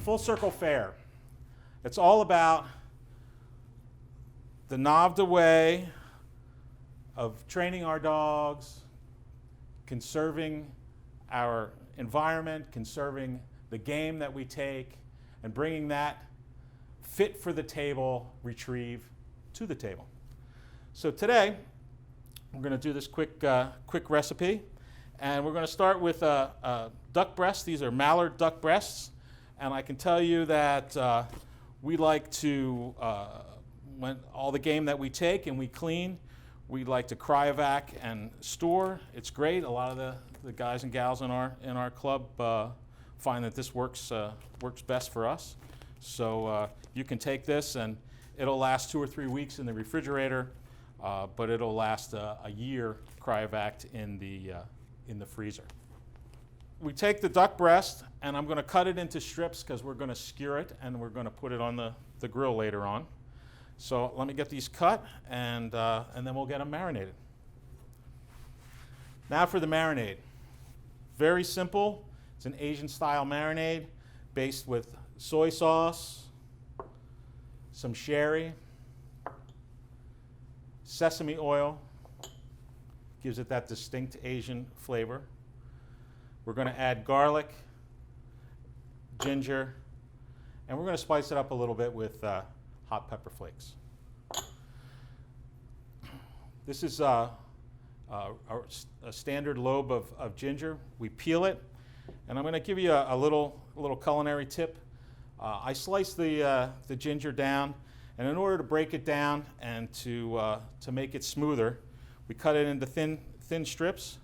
Full Circle Fare. It's all about the NAVHDA way of training our dogs, conserving our environment, conserving the game that we take, and bringing that fit for the table retrieve to the table. So today, we're going to do this quick recipe, and we're going to start with duck breasts. These are mallard duck breasts, and I can tell you that we like to, when all the game that we take and we clean, we like to cryovac and store. It's great. A lot of the guys and gals in our club find that this works best for us. So you can take this and it'll last 2 or 3 weeks in the refrigerator, but it'll last a year cryovac'd in the freezer. We take the duck breast, and I'm going to cut it into strips because we're going to skewer it and we're going to put it on the grill later on. So let me get these cut, and then we'll get them marinated. Now for the marinade. Very simple. It's an Asian-style marinade based with soy sauce, some sherry, sesame oil, gives it that distinct Asian flavor. We're going to add garlic, ginger, and we're going to spice it up a little bit with hot pepper flakes. This is a standard lobe of ginger. We peel it, and I'm going to give you a little culinary tip. I slice the ginger down, and in order to break it down and to make it smoother, we cut it into thin strips.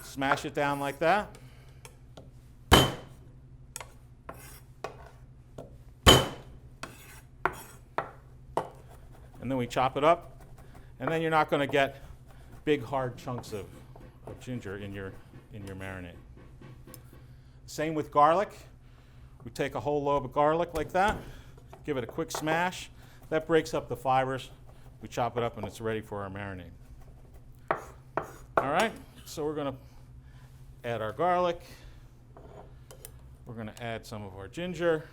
Smash it down like that. And then we chop it up, and then you're not going to get big hard chunks of ginger in your marinade. Same with garlic. We take a whole lobe of garlic like that, give it a quick smash. That breaks up the fibers. We chop it up and it's ready for our marinade. All right, so we're going to add our garlic. We're going to add some of our ginger.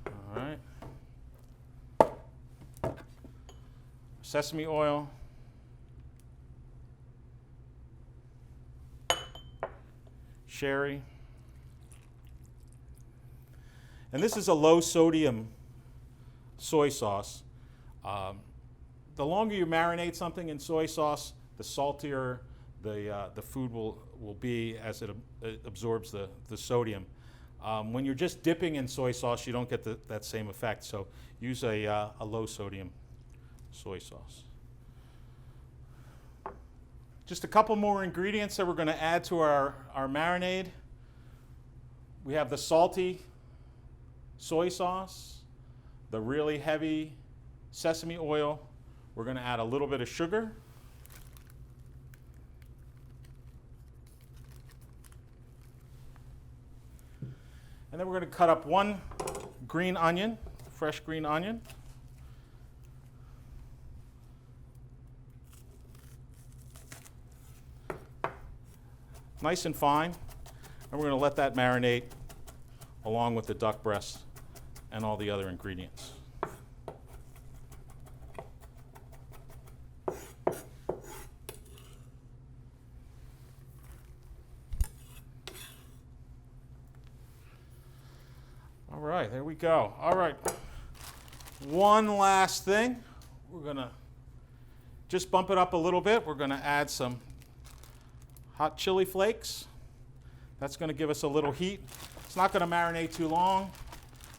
All right. Sesame oil. Sherry. And this is a low sodium soy sauce. The longer you marinate something in soy sauce, the saltier the food will be as it absorbs the sodium. When you're just dipping in soy sauce, you don't get that same effect. So use a low sodium soy sauce. Just a couple more ingredients that we're going to add to our marinade. We have the salty soy sauce, the really heavy sesame oil. We're going to add a little bit of sugar. And then we're going to cut up one green onion, fresh green onion. Nice and fine. And we're going to let that marinate along with the duck breast and all the other ingredients. All right, there we go. All right, one last thing. We're going to just bump it up a little bit. We're going to add some hot chili flakes. That's going to give us a little heat. It's not going to marinate too long.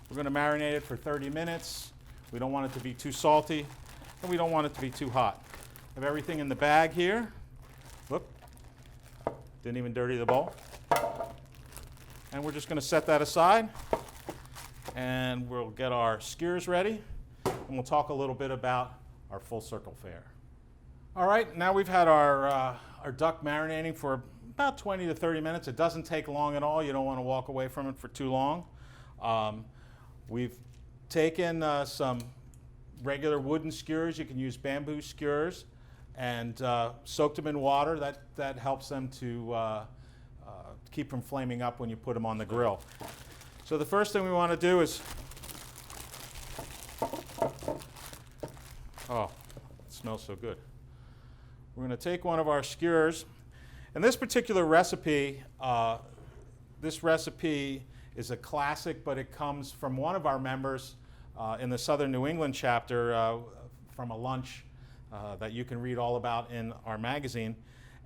We're going to marinate it for 30 minutes. We don't want it to be too salty, and we don't want it to be too hot. I have everything in the bag here. Look, didn't even dirty the bowl. And we're just going to set that aside, and we'll get our skewers ready, and we'll talk a little bit about our full circle fare. All right, now we've had our duck marinating for about 20 to 30 minutes. It doesn't take long at all. You don't want to walk away from it for too long. We've taken some regular wooden skewers. You can use bamboo skewers, and soaked them in water. That helps them to keep from flaming up when you put them on the grill. So the first thing we want to do is, oh, it smells so good. We're going to take one of our skewers, and this particular recipe, is a classic, but it comes from one of our members in the Southern New England chapter from a lunch that you can read all about in our magazine.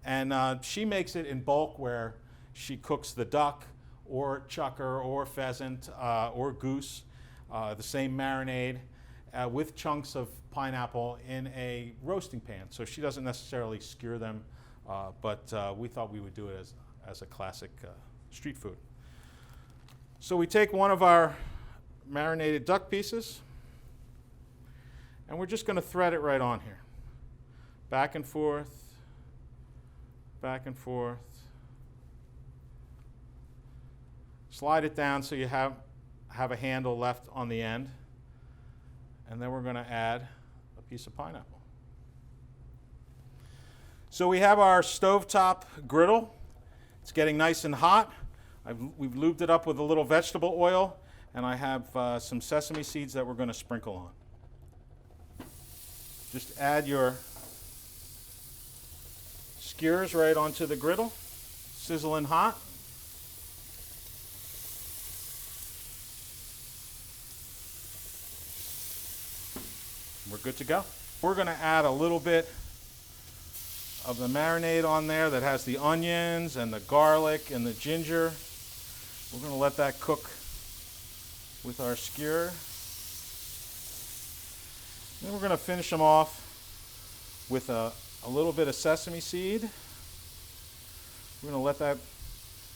And she makes it in bulk, where she cooks the duck or chucker or pheasant or goose, the same marinade, with chunks of pineapple in a roasting pan. So she doesn't necessarily skewer them, but we thought we would do it as a classic street food. So we take one of our marinated duck pieces, and we're just going to thread it right on here. Back and forth, back and forth. Slide it down so you have a handle left on the end. And then we're going to add a piece of pineapple. So we have our stovetop griddle. It's getting nice and hot. We've lubed it up with a little vegetable oil, and I have some sesame seeds that we're going to sprinkle on. Just add your skewers right onto the griddle, sizzling hot. We're good to go. We're going to add a little bit of the marinade on there that has the onions and the garlic and the ginger. We're going to let that cook with our skewer. Then we're going to finish them off with a little bit of sesame seed. We're going to let that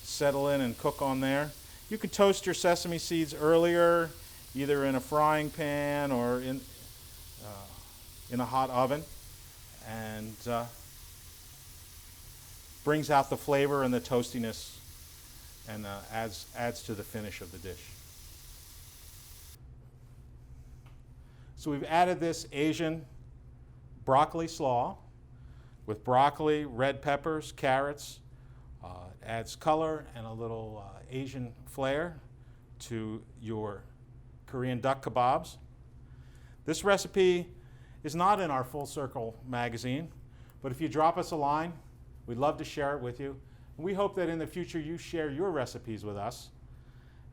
settle in and cook on there. You can toast your sesame seeds earlier, either in a frying pan or in a hot oven, and brings out the flavor and the toastiness, and adds to the finish of the dish. So we've added this Asian broccoli slaw with broccoli, red peppers, carrots. It adds color and a little Asian flair to your Korean duck kebabs. This recipe is not in our Full Circle magazine, but if you drop us a line, we'd love to share it with you. And we hope that in the future you share your recipes with us,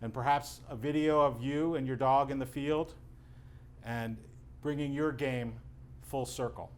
and perhaps a video of you and your dog in the field, and bringing your game full circle.